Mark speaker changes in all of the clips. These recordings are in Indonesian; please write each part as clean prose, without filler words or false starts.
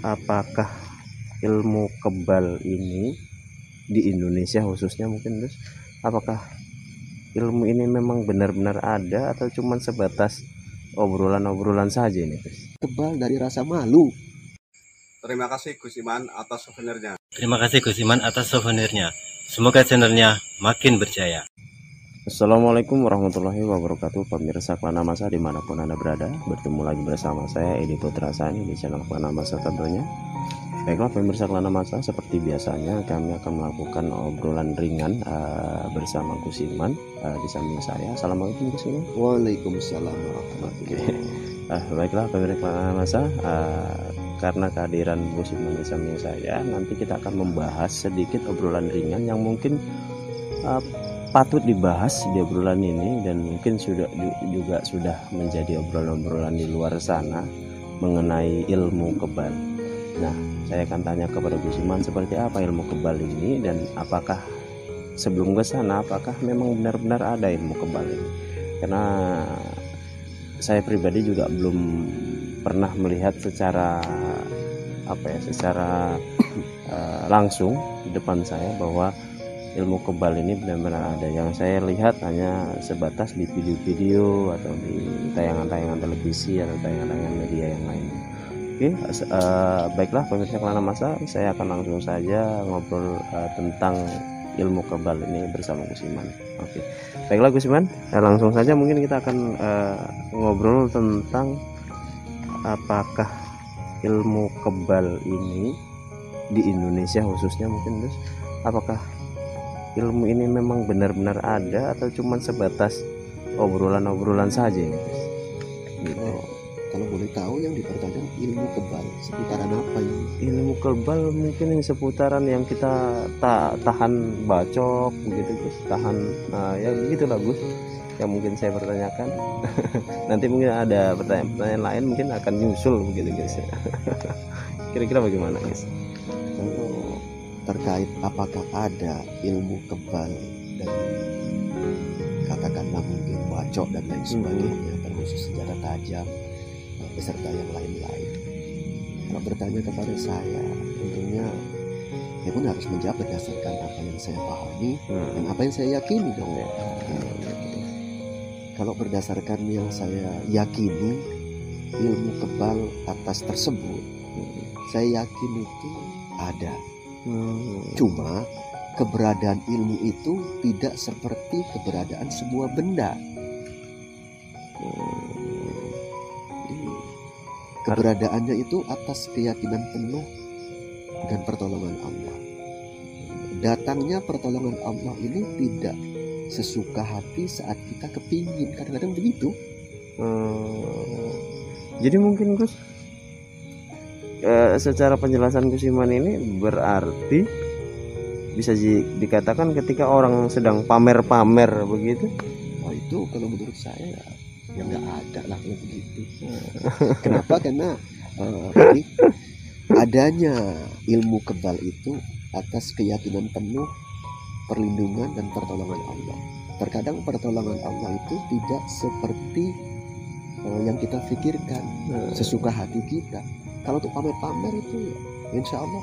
Speaker 1: apakah ilmu kebal ini di Indonesia khususnya mungkin, terus apakah ilmu ini memang benar-benar ada atau cuman sebatas obrolan-obrolan saja ini, Gus?
Speaker 2: Kebal dari rasa malu.
Speaker 3: Terima kasih Gus Iman atas souvenirnya.
Speaker 4: Terima kasih Gus Iman atas souvenirnya. Semoga channelnya makin berjaya.
Speaker 1: Assalamualaikum warahmatullahi wabarakatuh, pemirsa Klana Masa dimanapun Anda berada. Bertemu lagi bersama saya Edi Putra Sani di channel Klana Masa tentunya. Baiklah pemirsa Klana Masa, seperti biasanya kami akan melakukan obrolan ringan bersama Gus Iman di samping saya. Assalamualaikum Gus Iman.
Speaker 2: Waalaikumsalam warahmatullahi wabarakatuh.
Speaker 1: Baiklah pemirsa Klana Masa, karena kehadiran Gus Iman di samping saya, nanti kita akan membahas sedikit obrolan ringan yang mungkin patut dibahas di obrolan ini, dan mungkin sudah menjadi obrolan-obrolan di luar sana mengenai ilmu kebal. Nah, saya akan tanya kepada Gus Iman seperti apa ilmu kebal ini, dan apakah sebelum ke sana apakah memang benar-benar ada ilmu kebal ini. Karena saya pribadi juga belum pernah melihat secara langsung di depan saya bahwa ilmu kebal ini benar-benar ada. Yang saya lihat hanya sebatas di video-video atau di tayangan-tayangan televisi atau tayangan-tayangan media yang lain. Oke, baiklah pemirsa Klana Masa, saya akan langsung saja ngobrol tentang ilmu kebal ini bersama Gus Iman. Oke, baiklah Gus Iman, langsung saja mungkin kita akan ngobrol tentang apakah ilmu kebal ini di Indonesia khususnya mungkin, terus apakah ilmu ini memang benar-benar ada atau cuman sebatas obrolan-obrolan saja ini, Gus? Gitu.
Speaker 2: Kalau boleh tahu yang dipertanyakan ilmu kebal seputaran apa ini?
Speaker 1: Ilmu kebal mungkin yang seputaran yang kita tahan bacok begitu Gus, tahan ya begitulah Gus yang mungkin saya pertanyakan. Nanti mungkin ada pertanyaan-pertanyaan lain mungkin akan nyusul begitu guys. Kira-kira bagaimana guys?
Speaker 2: Kalau terkait apakah ada ilmu kebal dari katakanlah mungkin bacok dan lain sebagainya, termasuk senjata tajam beserta yang lain-lain. Kalau bertanya kepada saya, tentunya ya pun harus menjawab berdasarkan apa yang saya pahami dan apa yang saya yakini dong ya. Kalau berdasarkan yang saya yakini, ilmu kebal atas tersebut, saya yakin itu ada. Cuma keberadaan ilmu itu tidak seperti keberadaan semua benda. Keberadaannya itu atas keyakinan penuh dan pertolongan Allah. Datangnya pertolongan Allah ini tidak sesuka hati saat kita kepingin, kadang-kadang begitu.
Speaker 1: Jadi mungkin Gus, secara penjelasan Gus Iman ini berarti bisa dikatakan ketika orang sedang pamer-pamer begitu.
Speaker 2: Oh itu kalau menurut saya ya nggak ada lah kalau begitu. Kenapa? Karena adanya ilmu kebal itu atas keyakinan penuh perlindungan dan pertolongan Allah. Terkadang pertolongan Allah itu tidak seperti yang kita pikirkan, sesuka hati kita. Kalau untuk pamer-pamer itu ya, insya Allah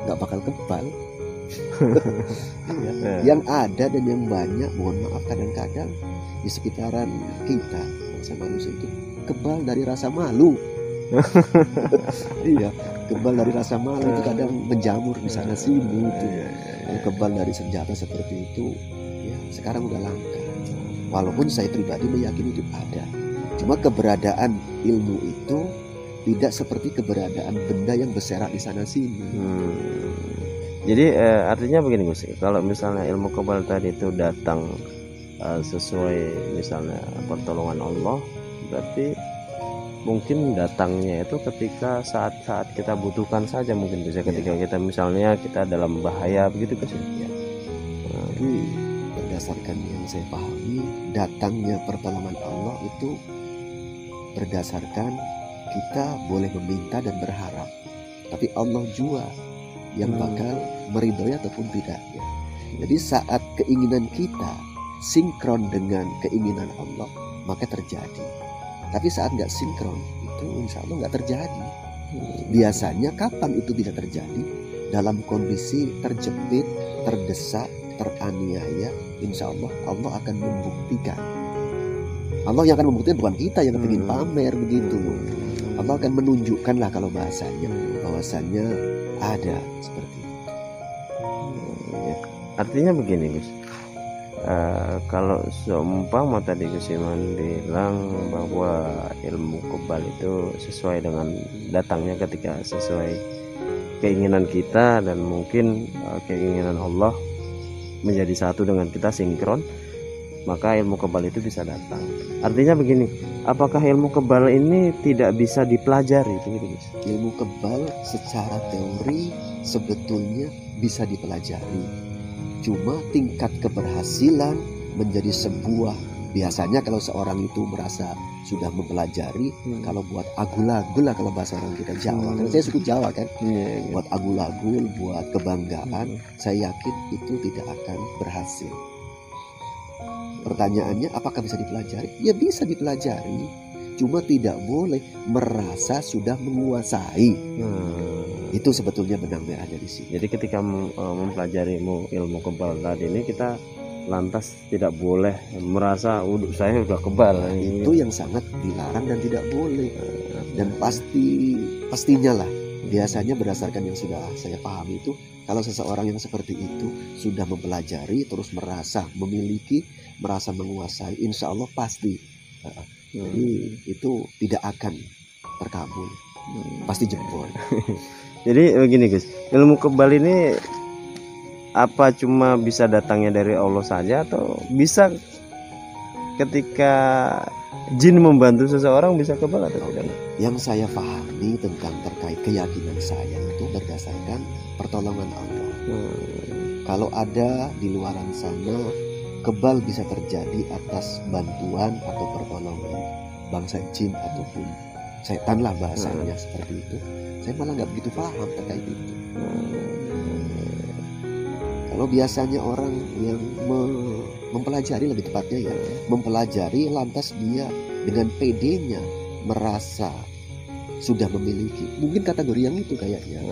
Speaker 2: nggak bakal kebal. Yang ada dan yang banyak, mohon maaf kadang-kadang di sekitaran kita bangsa manusia itu kebal dari rasa malu. Iya, kebal dari rasa malu itu kadang menjamur di sana sini itu. Kebal dari senjata seperti itu ya sekarang udah langka. Walaupun saya pribadi meyakini itu ada, cuma keberadaan ilmu itu tidak seperti keberadaan benda yang berserak di sana sini.
Speaker 1: Jadi artinya begini Gus, kalau misalnya ilmu kebal tadi itu datang sesuai misalnya pertolongan Allah, berarti mungkin datangnya itu ketika saat-saat kita butuhkan saja, mungkin bisa ketika kita misalnya kita dalam bahaya begitu Gus ya.
Speaker 2: Jadi berdasarkan yang saya pahami, datangnya pertolongan Allah itu berdasarkan kita boleh meminta dan berharap, tapi Allah juga yang bakal meridhoi ataupun tidak ya. Jadi saat keinginan kita sinkron dengan keinginan Allah, maka terjadi. Tapi saat nggak sinkron itu insya Allah nggak terjadi. Biasanya kapan itu tidak terjadi? Dalam kondisi terjepit, terdesak, teraniaya, insya Allah Allah akan membuktikan. Allah yang akan membuktikan, bukan kita yang ingin pamer begitu. Allah akan menunjukkan lah kalau bahasanya, bahwasannya ada seperti itu.
Speaker 1: Artinya begini Gus, kalau seumpama tadi Gus Iman bilang bahwa ilmu kebal itu sesuai dengan datangnya ketika sesuai keinginan kita, dan mungkin keinginan Allah menjadi satu dengan kita, sinkron, maka ilmu kebal itu bisa datang. Artinya begini, apakah ilmu kebal ini tidak bisa dipelajari begitu Gus?
Speaker 2: Ilmu kebal secara teori sebetulnya bisa dipelajari, cuma tingkat keberhasilan menjadi sebuah, biasanya kalau seorang itu merasa sudah mempelajari, kalau buat agul-agul lah kalau bahasa orang kita Jawa, karena saya suku Jawa kan, buat agul-agul, buat kebanggaan, saya yakin itu tidak akan berhasil. Pertanyaannya, apakah bisa dipelajari? Ya bisa dipelajari, cuma tidak boleh merasa sudah menguasai. Itu sebetulnya benang merahnya di sini.
Speaker 1: Jadi ketika mempelajari ilmu kebal tadi ini, kita lantas tidak boleh merasa saya sudah kebal.
Speaker 2: Itu yang sangat dilarang dan tidak boleh. Dan pastinya lah, biasanya berdasarkan yang sudah saya pahami itu, kalau seseorang yang seperti itu sudah mempelajari terus merasa memiliki, merasa menguasai, insya Allah pasti. Jadi itu tidak akan terkabul, pasti jebol.
Speaker 1: Jadi begini Gus, ilmu kebal ini apa cuma bisa datangnya dari Allah saja, atau bisa ketika jin membantu seseorang bisa kebal atau tidak?
Speaker 2: Yang saya pahami tentang terkait keyakinan saya itu berdasarkan pertolongan Allah. Kalau ada di luaran sana kebal bisa terjadi atas bantuan atau pertolongan bangsa jin ataupun setan lah bahasanya seperti itu. Saya malah nggak begitu paham terkait itu. Kalau biasanya orang yang mempelajari, lebih tepatnya ya, mempelajari lantas dia dengan PD-nya merasa sudah memiliki, mungkin kategori yang itu kayaknya.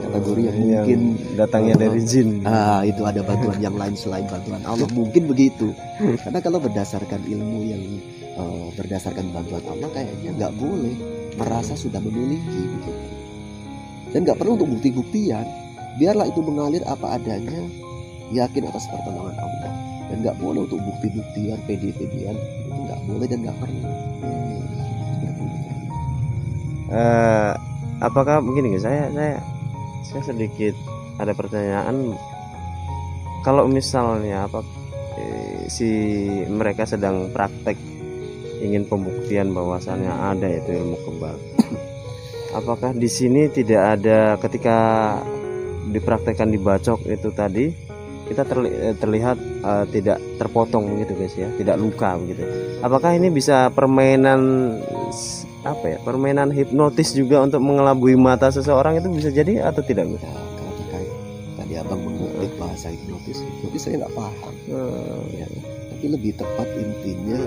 Speaker 2: Kategori yang mungkin
Speaker 1: datangnya dari jin.
Speaker 2: Itu ada bantuan yang lain selain bantuan Allah, mungkin begitu. Karena kalau berdasarkan ilmu yang berdasarkan bantuan Allah, kayaknya nggak boleh merasa sudah memiliki begitu. Dan nggak perlu untuk bukti-buktian, biarlah itu mengalir apa adanya, yakin atas pertolongan Allah. Dan nggak boleh untuk bukti-buktian, PD-PDan, itu nggak boleh dan nggak perlu.
Speaker 1: Apakah begini guys, saya sedikit ada pertanyaan. Kalau misalnya si mereka sedang praktek ingin pembuktian bahwasannya ada itu ilmu kebal, apakah di sini tidak ada ketika dipraktekkan di bacok itu tadi kita terlihat tidak terpotong begitu guys ya, tidak luka begitu? Apakah ini bisa permainan permainan hipnotis juga untuk mengelabui mata seseorang, itu bisa jadi atau tidak Gus?
Speaker 2: Kalau terkait tadi abang mengutip bahasa hipnotis saya nggak paham. Ya, tapi lebih tepat intinya,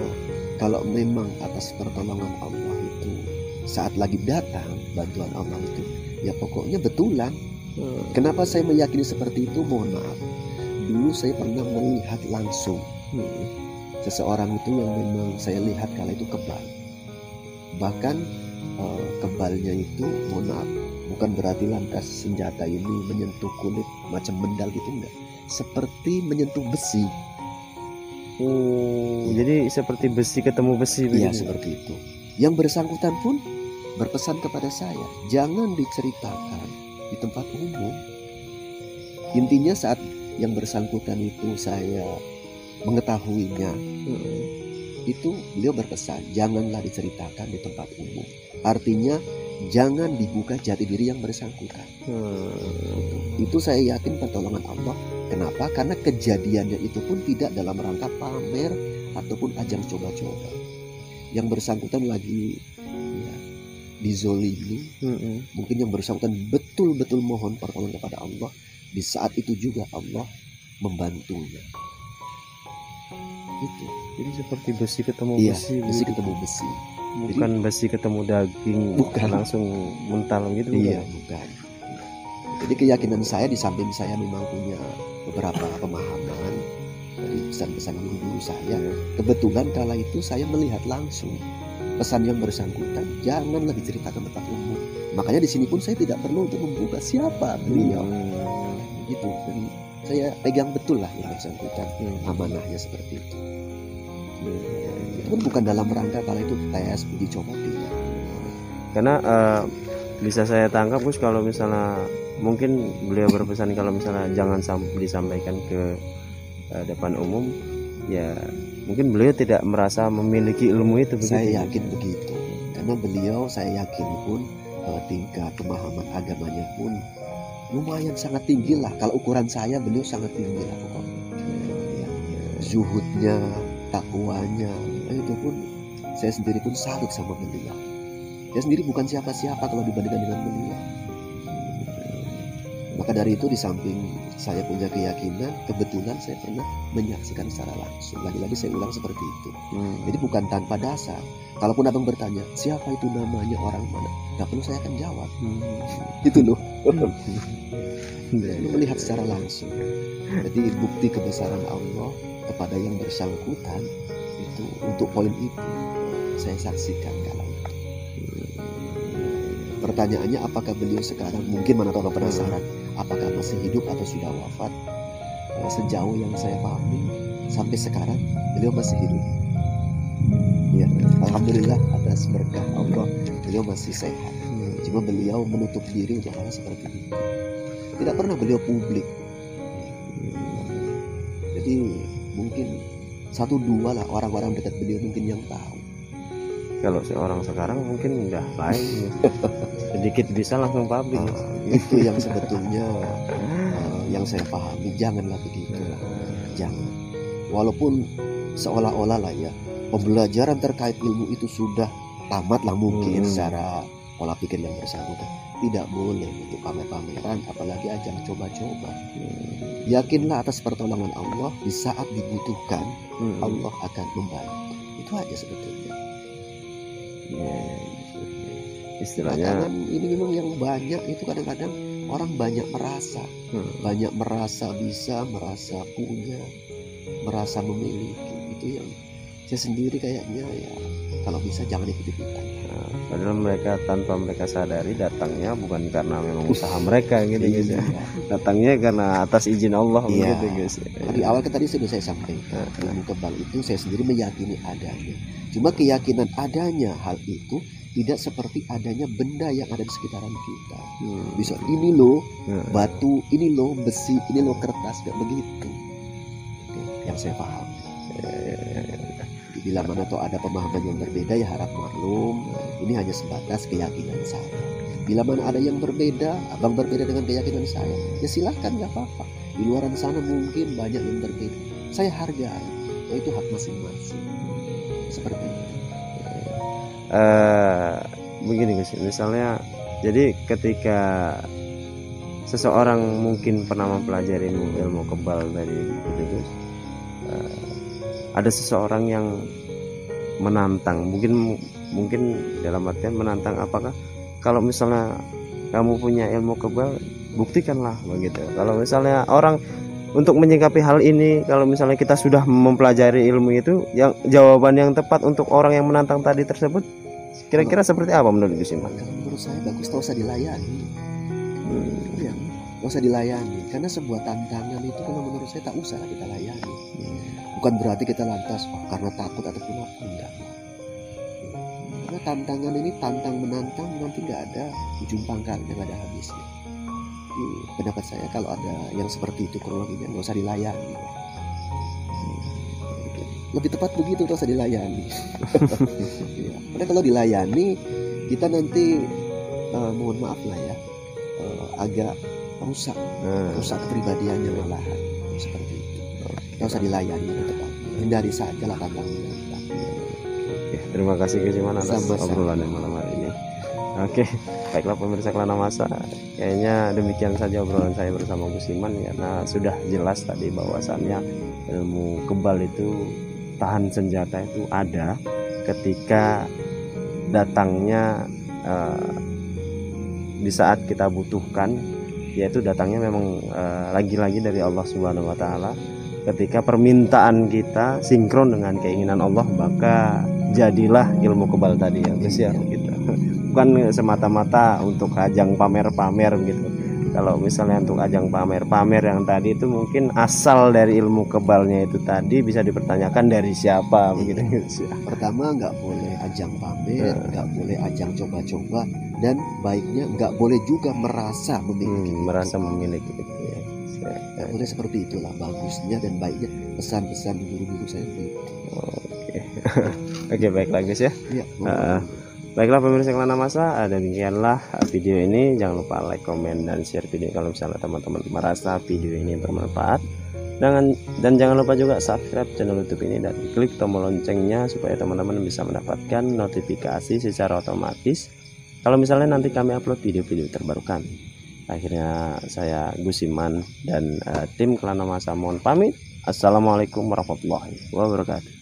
Speaker 2: kalau memang atas pertolongan Allah itu saat lagi datang bantuan Allah itu, ya pokoknya betulan. Kenapa saya meyakini seperti itu? Mohon maaf, dulu saya pernah melihat langsung seseorang itu yang memang saya lihat kala itu kebal. Bahkan kebalnya itu, mohon maaf, bukan berarti lantas senjata ini menyentuh kulit macam bendal gitu, enggak. Seperti menyentuh besi.
Speaker 1: Jadi seperti besi ketemu besi begitu?
Speaker 2: Iya, seperti itu. Yang bersangkutan pun berpesan kepada saya, jangan diceritakan di tempat umum. Intinya saat yang bersangkutan itu saya mengetahuinya, itu beliau berpesan, janganlah diceritakan di tempat umum. Artinya jangan dibuka jati diri yang bersangkutan. Itu saya yakin pertolongan Allah. Kenapa? Karena kejadiannya itu pun tidak dalam rangka pamer ataupun ajang coba-coba. Yang bersangkutan lagi dizolimi, mungkin yang bersangkutan betul-betul mohon pertolongan kepada Allah. Di saat itu juga Allah membantunya. Itu.
Speaker 1: Jadi seperti besi ketemu
Speaker 2: Iya,
Speaker 1: besi.
Speaker 2: besi ketemu besi.
Speaker 1: Bukan besi ketemu daging,
Speaker 2: Bukan.
Speaker 1: langsung mental gitu.
Speaker 2: Iya, bukan. Jadi keyakinan saya di samping saya memang punya beberapa pemahaman dari pesan-pesan guru-guru saya. Kebetulan kala itu saya melihat langsung pesan yang bersangkutan, janganlah diceritakan tempat umum. Makanya di sini pun saya tidak perlu untuk membuka siapa beliau. Gitu. Jadi saya pegang betul lah yang bersangkutan, amanahnya seperti itu. Itu pun bukan dalam rangka kala itu tes uji coba, tidak.
Speaker 1: Karena bisa saya tangkap Gus, kalau misalnya mungkin beliau berpesan kalau misalnya jangan disampaikan ke depan umum, ya mungkin beliau tidak merasa memiliki ilmu itu.
Speaker 2: Saya yakin begitu, karena beliau saya yakin pun tingkat pemahaman agamanya pun lumayan sangat tinggi lah. Kalau ukuran saya beliau sangat tinggi lah pokoknya. Zuhudnya, takwanya, itu pun saya sendiri pun salut sama beliau. Saya sendiri bukan siapa-siapa kalau dibandingkan dengan beliau. Maka dari itu di samping saya punya keyakinan, kebetulan saya pernah menyaksikan secara langsung. Lagi-lagi saya ulang seperti itu. Jadi bukan tanpa dasar. Kalaupun abang bertanya siapa itu namanya, orang mana, nggak perlu saya akan jawab. Itu loh. Melihat secara langsung. Jadi bukti kebesaran Allah kepada yang bersangkutan itu, untuk poin itu saya saksikan kala itu. Pertanyaannya apakah beliau sekarang, mungkin mana tahu penasaran, apakah masih hidup atau sudah wafat? Sejauh yang saya pahami sampai sekarang beliau masih hidup. Ya, alhamdulillah atas berkah Allah beliau masih sehat. Cuma beliau menutup diri untuk hal seperti itu. Tidak pernah beliau publik. Jadi mungkin 1-2 lah orang-orang dekat beliau mungkin yang tahu.
Speaker 1: Kalau seorang sekarang mungkin udah lain, sedikit bisa langsung publik.
Speaker 2: Itu yang sebetulnya yang saya pahami, janganlah begitu lah. Jangan. Walaupun seolah-olah lah ya, pembelajaran terkait ilmu itu sudah tamat lah mungkin secara pola pikir yang bersangkutan. Tidak boleh untuk pamer-pameran, apalagi ajang coba-coba. Yakinlah atas pertolongan Allah, di saat dibutuhkan Allah akan membantu. Itu aja sebetulnya.
Speaker 1: Istilahnya
Speaker 2: ini memang yang banyak itu kadang-kadang orang banyak merasa bisa, merasa punya, merasa memiliki. Itu yang saya sendiri kayaknya ya kalau bisa jangan ikut-ikutan.
Speaker 1: Padahal mereka tanpa mereka sadari datangnya bukan karena memang usaha mereka gitu guys ya. Datangnya karena atas izin Allah begitu guys.
Speaker 2: Di awal tadi sudah saya sampaikan, ilmu kebal itu saya sendiri meyakini adanya. Cuma keyakinan adanya hal itu tidak seperti adanya benda yang ada di sekitaran kita. Bisa ini loh batu, ini loh besi, ini loh kertas, gak begitu. Yang saya paham. Bila mana atau ada pemahaman yang berbeda ya harap maklum. Ini hanya sebatas keyakinan saya. Bila mana ada yang berbeda, abang berbeda dengan keyakinan saya, ya silahkan, gak apa-apa. Di luaran sana mungkin banyak yang berbeda. Saya hargai, itu hak masing-masing. Seperti itu.
Speaker 1: Begini guys, misalnya jadi ketika seseorang mungkin pernah mempelajari ilmu kebal dari itu guys, ada seseorang yang menantang, mungkin dalam artian menantang, apakah kalau misalnya kamu punya ilmu kebal, buktikanlah begitu. Kalau misalnya orang untuk menyikapi hal ini, kalau misalnya kita sudah mempelajari ilmu itu, yang jawaban yang tepat untuk orang yang menantang tadi tersebut kira-kira seperti apa menurut Gus Iman?
Speaker 2: Menurut saya bagus, tak usah dilayani. Ya, tak usah dilayani, karena sebuah tantangan itu kalau menurut saya tak usah kita layani. Bukan berarti kita lantas karena takut ataupun apa, enggak. Karena tantangan ini tantang menantang nanti nggak ada ujung pangkalnya, nggak ada habisnya. Pendapat saya kalau ada yang seperti itu kronologinya nggak usah dilayani. Lebih tepat begitu, nggak usah dilayani. Ya, karena kalau dilayani kita nanti mohon maaf lah ya, agak rusak kepribadiannya malahan seperti itu. Nggak usah dilayani, lebih tepat. Hindari saja lah tantangan.
Speaker 1: Terima kasih Gus Iman atas obrolan malam hari ini. Oke, baiklah pemirsa Kelana Masa, kayaknya demikian saja obrolan saya bersama Gus Iman, karena sudah jelas tadi bahwasannya ilmu kebal itu, tahan senjata itu ada ketika datangnya di saat kita butuhkan, yaitu datangnya memang lagi-lagi dari Allah Subhanahu wa taala. Ketika permintaan kita sinkron dengan keinginan Allah, maka jadilah ilmu kebal tadi ya Gus ya gitu. Bukan semata-mata untuk ajang pamer-pamer gitu. Kalau misalnya untuk ajang pamer-pamer yang tadi itu mungkin asal dari ilmu kebalnya itu tadi bisa dipertanyakan dari siapa begitu Gus ya.
Speaker 2: Pertama, nggak boleh ajang pamer, nggak boleh ajang coba-coba, dan baiknya nggak boleh juga merasa memiliki.
Speaker 1: Merasa memiliki gitu ya.
Speaker 2: Nggak boleh seperti itulah bagusnya dan baiknya pesan-pesan guru-guru saya begitu.
Speaker 1: Oke. Oke, baiklah Gus ya.
Speaker 2: Iya.
Speaker 1: Baiklah pemirsa Kelana Masa, demikianlah video ini. Jangan lupa like, komen, dan share video kalau misalnya teman-teman merasa video ini bermanfaat. Dan jangan lupa juga subscribe channel YouTube ini dan klik tombol loncengnya supaya teman-teman bisa mendapatkan notifikasi secara otomatis kalau misalnya nanti kami upload video-video terbaru kami. Akhirnya saya Gus Iman dan tim Kelana Masa mohon pamit. Assalamualaikum warahmatullahi wabarakatuh.